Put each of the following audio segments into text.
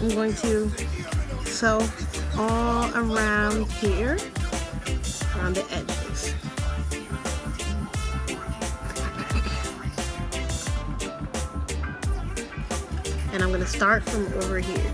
I'm going to sew all around here, around the edges. And I'm going to start from over here.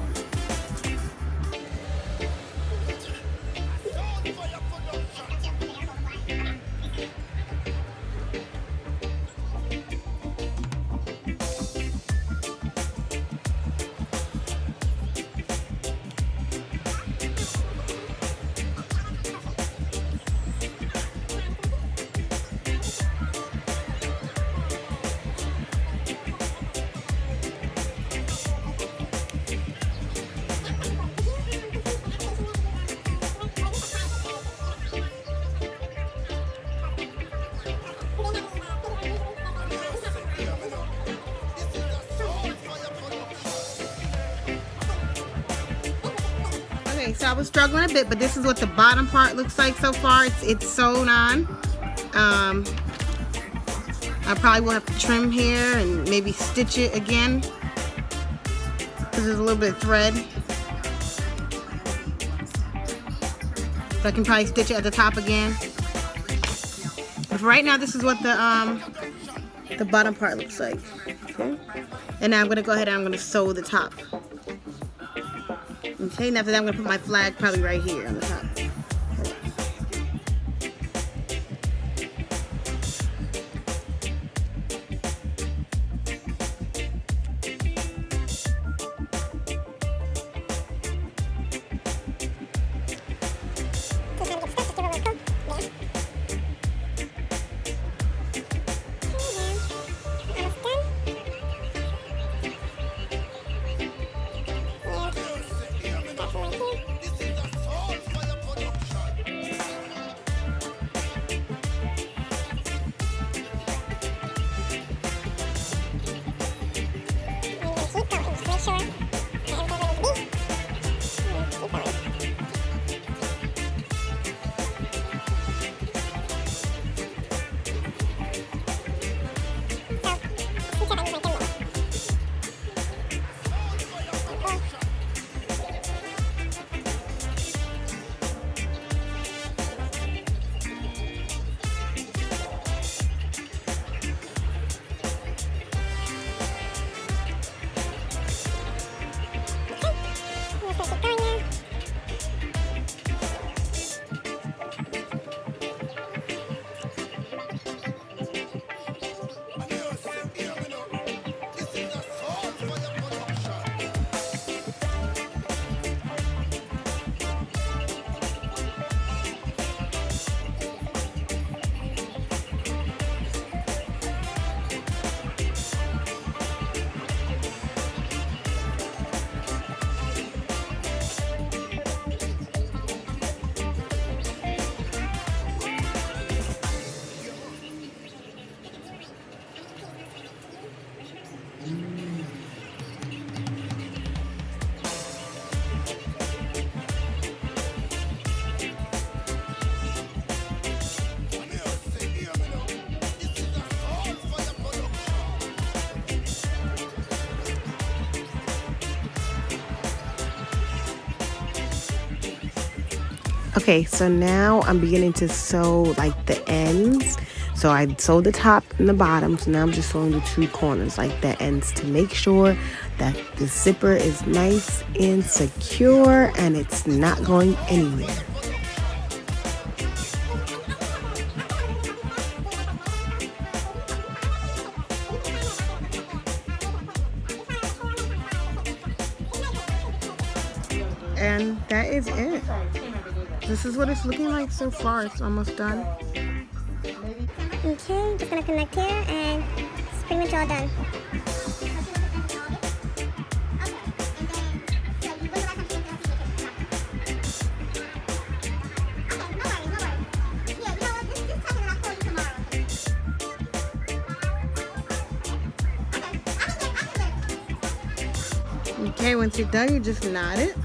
Okay, so I was struggling a bit, but this is what the bottom part looks like so far. It's sewn on. I probably will have to trim here and maybe stitch it again because there's a little bit of thread. So I can probably stitch it at the top again. But for right now, this is what the bottom part looks like. Okay, and now I'm gonna go ahead and I'm gonna sew the top. Okay, and after that I'm gonna put my flag probably right here on the top. Okay, so now I'm beginning to sew like the ends. So I sewed the top and the bottom, so now I'm just sewing the two corners like the ends to make sure that the zipper is nice and secure and it's not going anywhere. And that is it. This is what it's looking like so far. It's almost done. Okay, just gonna connect here and it's pretty much all done. Okay, once you're done, you just knot it.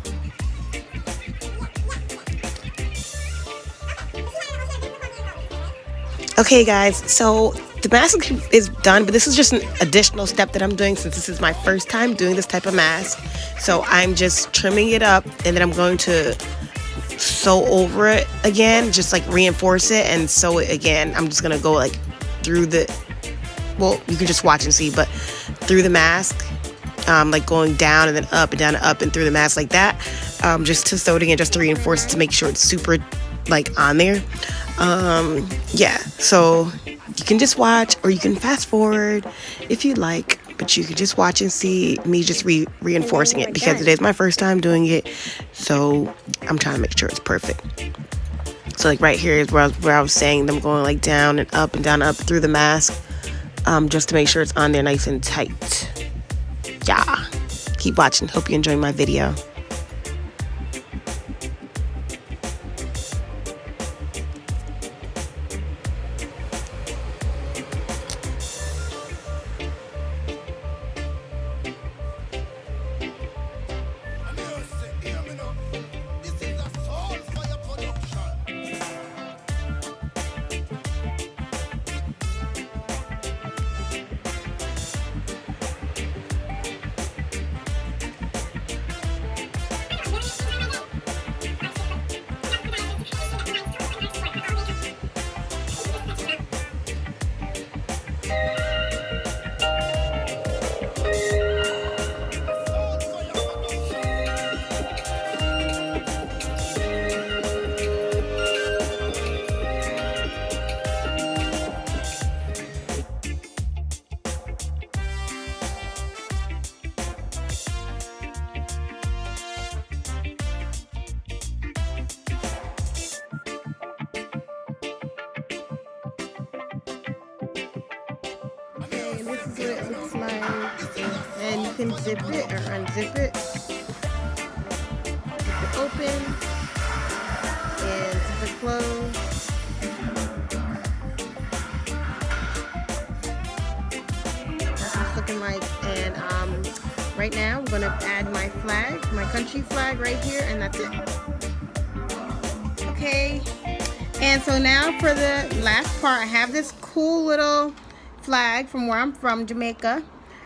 Okay guys, so the mask is done, but this is just an additional step that I'm doing since this is my first time doing this type of mask. So I'm just trimming it up, and then I'm going to sew over it again, just like reinforce it and sew it again. I'm just gonna go like through the, well, you can just watch and see, but through the mask, like going down and then up and down and up and through the mask like that, just to sew it again, just to reinforce it, to make sure it's super like on there. Yeah, so you can just watch or you can fast forward if you like, but you can just watch and see me just reinforcing it, because it is my first time doing it, so I'm trying to make sure it's perfect. So like right here is where I was saying them going like down and up and down and up through the mask, just to make sure it's on there nice and tight. Yeah, keep watching. Hope you enjoy my video. This is a SoulFyah production. And this is what it looks like. And you can zip it or unzip it. Zip it open and zip it closed. That's what it's looking like. And right now I'm gonna add my flag, my country flag right here, and that's it. Okay. And so now for the last part, I have this cool little flag from where I'm from, Jamaica.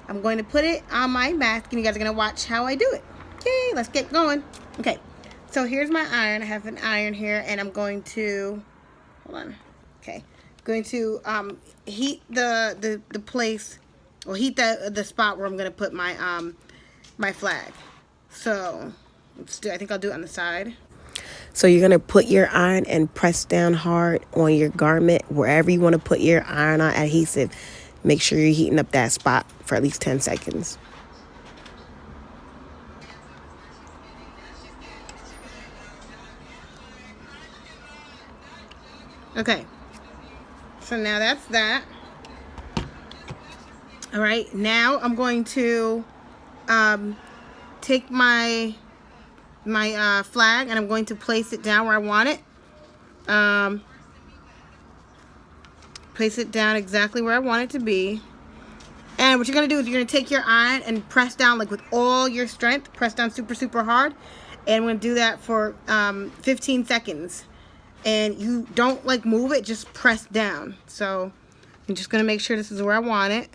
I'm going to put it on my mask, and you guys are going to watch how I do it. Yay, let's get going. Okay, so here's my iron. I have an iron here, and I'm going to, hold on. Okay, going to heat the place, or heat the spot where I'm going to put my my flag. So let's do, I think I'll do it on the side. So you're going to put your iron and press down hard on your garment, wherever you want to put your iron-on adhesive. Make sure you're heating up that spot for at least 10 seconds. Okay, so now that's that. All right, now I'm going to take my flag, and I'm going to place it down where I want it. Place it down exactly where I want it to be. And what you're going to do is you're going to take your iron and press down like with all your strength. Press down super, super hard. And I'm going to do that for 15 seconds. And you don't like move it, just press down. So I'm just going to make sure this is where I want it.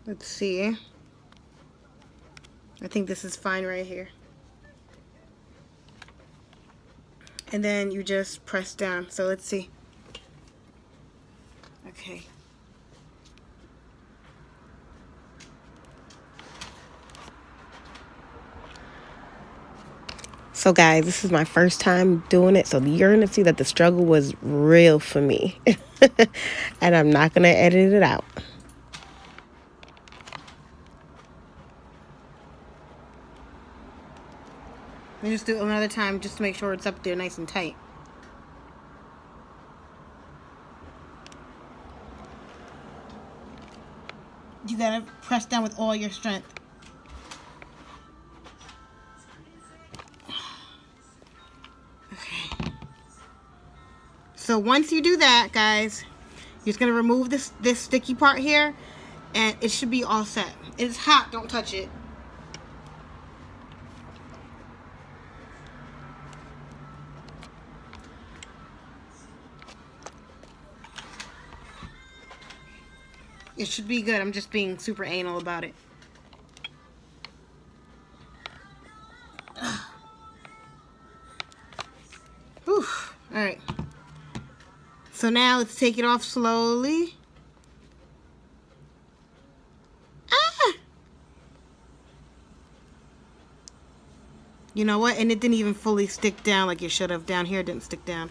Let's see. I think this is fine right here. And then you just press down. So let's see. Okay. So guys, this is my first time doing it, so you're going to see that the struggle was real for me. And I'm not going to edit it out. Let me just do it another time just to make sure it's up there nice and tight. You gotta press down with all your strength. Okay. So once you do that, guys, you're just gonna remove this sticky part here, and it should be all set. It's hot, don't touch it. It should be good. I'm just being super anal about it. Whew. Alright. So now let's take it off slowly. Ah! You know what? And it didn't even fully stick down like it should have. Down here it didn't stick down.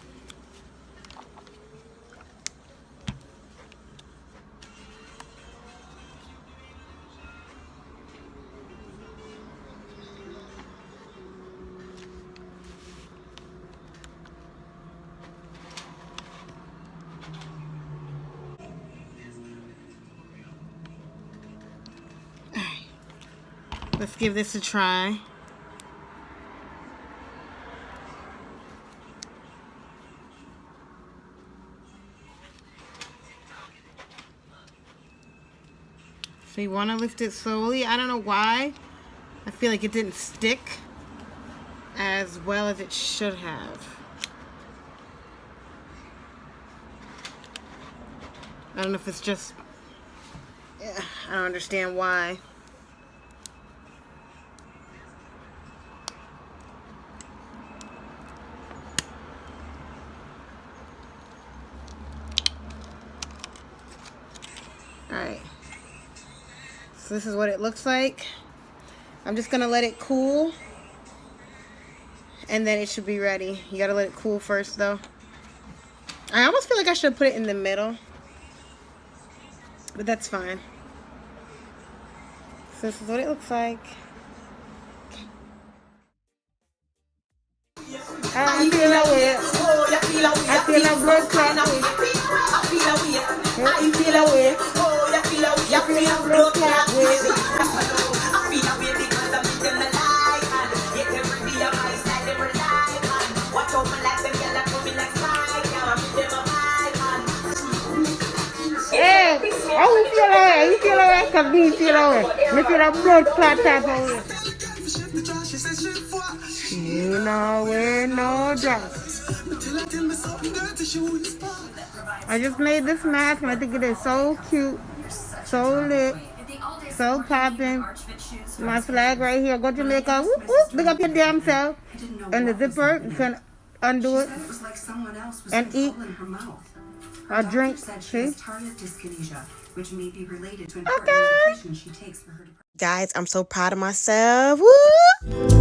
Let's give this a try. So you want to lift it slowly. I don't know why. I feel like it didn't stick as well as it should have. I don't know if it's just... I don't understand why. Alright, so this is what it looks like. I'm just gonna let it cool and then it should be ready. You gotta let it cool first though. I almost feel like I should put it in the middle, but that's fine. So this is what it looks like. I feel away. I feel a blood clot. I feel away. You feel a blood clot. I feel away because I'm in the light. Yet every day I'm my side, every light. Watch out my life, them girls are coming like spike. Now I'm in them a hey, how you feel away? You feel away? Because me feel away. Me feel a blood clot type of way. You know we're no dress. I just made this mask and I think it is so cute, so lit, so popping. My flag right here. Go Jamaica. Whoop, whoop. Big up your damn self. And the zipper, you can undo it and eat or drink. See? Okay. Guys, I'm so proud of myself. Woo!